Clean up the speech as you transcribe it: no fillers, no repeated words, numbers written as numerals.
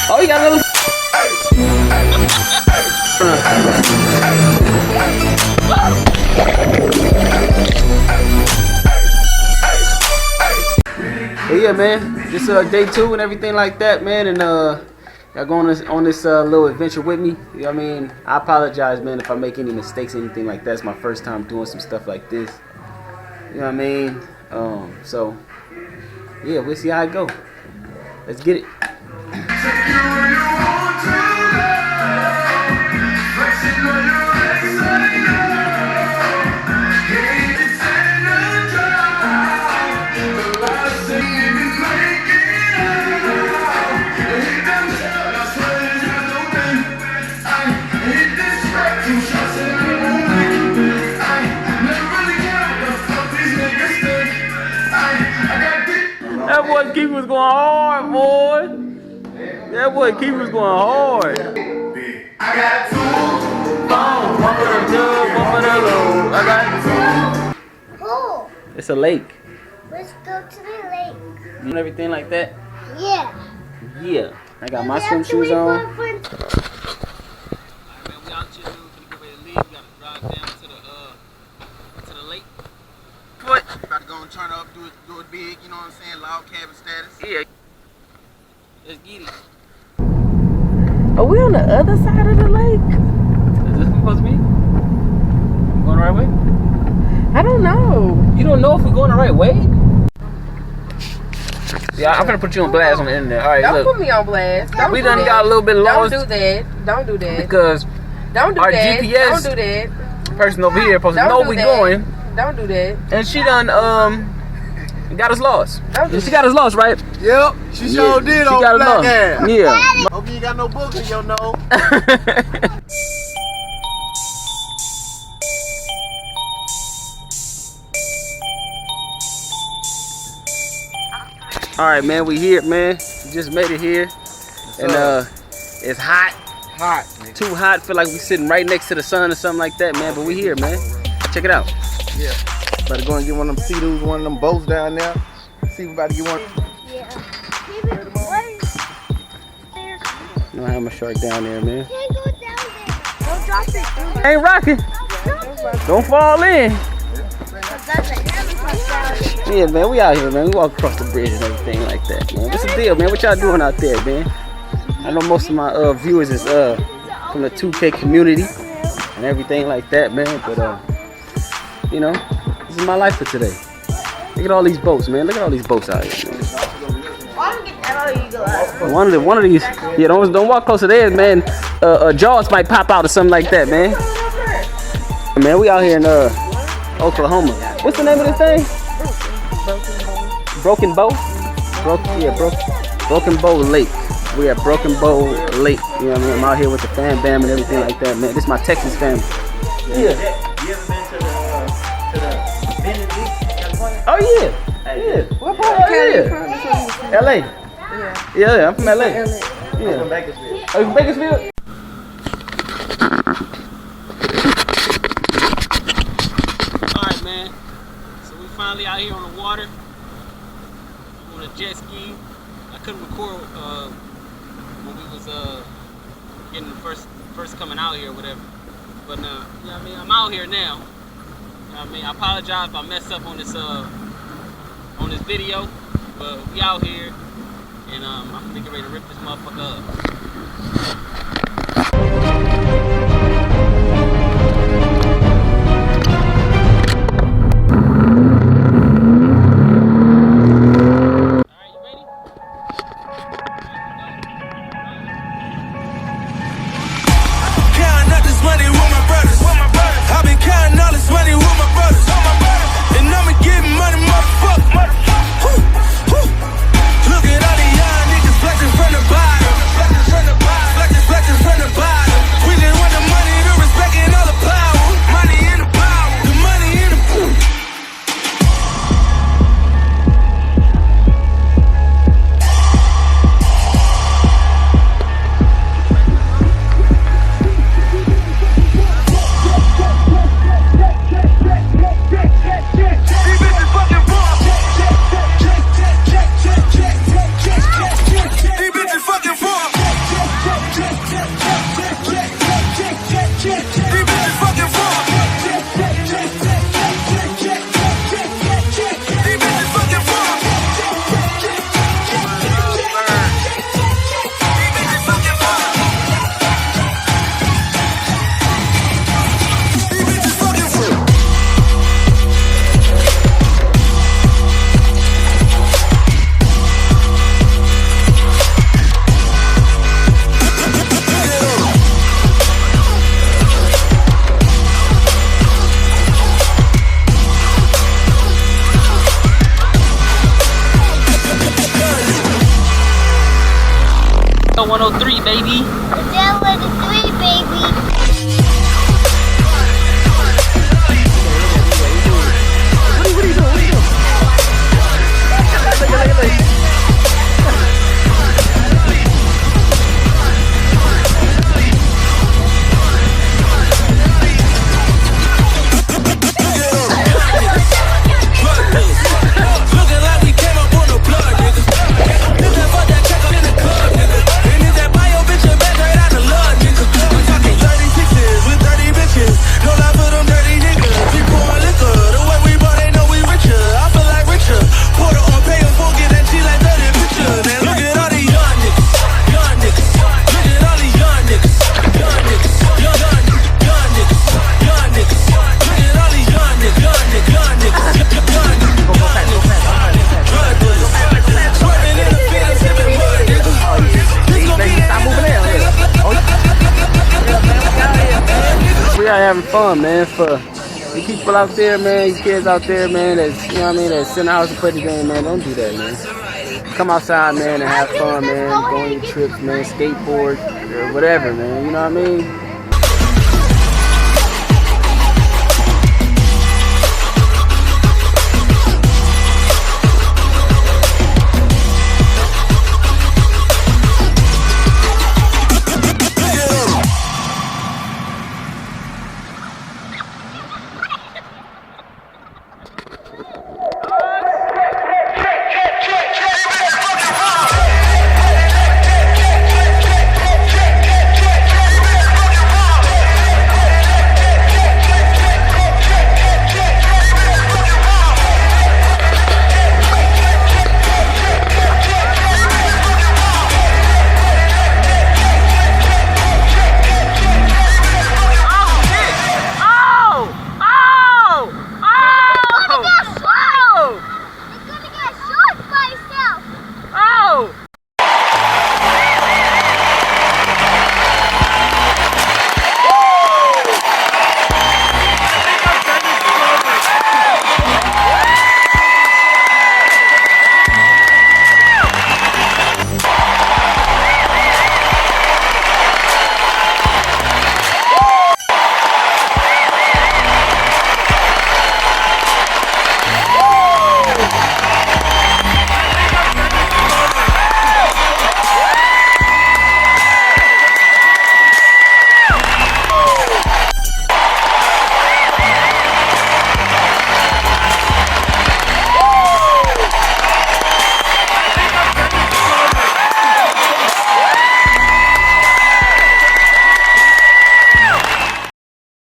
Oh, you got a little. But yeah, man, just day 2 and everything like that, man, and y'all going on this little adventure with me. You know what I mean? I apologize, man, if I make any mistakes or anything like that. It's my first time doing some stuff like this. You know what I mean? So yeah, we'll see how it go. Let's get it. That boy Keith was going hard, boy. That boy Keith was going hard. I got 2 phones, 1 for the tub, 1 for the load. I got 2. Cool. It's a lake. Let's go to the lake. And everything like that? Yeah. Yeah. I got my swim shoes on. We out here, we get ready to leave. We gotta drive down to the lake. What? About to go and turn up, do it big, you know what I'm saying? Loud cabin status. Yeah. Let's get it. Are we on the other side of the lake? Is this supposed to be? Going the right way? I don't know. You don't know if we're going the right way? Yeah, I'm gonna put you on blast on the internet. All right, Don't look. put me on blast. Don't We do done that. got a little bit lost. Don't do that. Don't do that. Because Don't do our that. GPS Don't do that. person over here supposed to Don't know do we that. going, Don't do that. and she done got us lost. Don't do She got us lost, right? Yep, she sure did She on got us black lost. ass. Yeah. Hope you ain't got no books in your nose. All right, man, we here, man. We just made it here, and it's hot. Hot. Too hot. Feel like we sitting right next to the sun or something like that, man. But we here, man. Check it out. Yeah. Better go and get one of them sea-doos, one of them boats down there. See if we about to get one. Yeah. What is there? You know, have a shark down there, man. Can't go down there. Don't drop it. Ain't rocking. Don't fall in. Yeah, man, we out here, man. We walk across the bridge and everything like that, man. What's the deal, man? What y'all doing out there, man? I know most of my viewers is from the 2K community and everything like that, man. But you know, this is my life for today. Look at all these boats, man. Look at all these boats out here, man. One of these, yeah, don't walk close to theirs, man. Jaws might pop out or something like that, man. Man, we out here in Oklahoma. What's the name of this thing? Broken Bow? Broken Bow Lake. We at Broken Bow Lake. You know what I mean? I'm out here with the fam bam and everything like that, man. This is my Texas family. Yeah. You ever been to the Benedict, California? Oh yeah. Yeah. What part of Cali you from? LA. Yeah, I'm from LA. I'm Yeah. from Bakersfield. Oh, you from Bakersfield? Alright, man. So we finally out here on the water. On a jet ski. I couldn't record when we was getting the first coming out here or whatever. But you know what I mean, I'm out here now. You know what I mean, I apologize if I messed up on this video, but we out here and I'm gonna get ready to rip this motherfucker up. Look at all the young niggas flexing from the bottom. fun, man. For you people out there, man, you kids out there, man, that's, you know what I mean, that's sitting in the house to play the game, man, don't do that, man. Come outside, man, and have fun, man. Go on your trips, man, skateboard, or whatever, man. You know what I mean?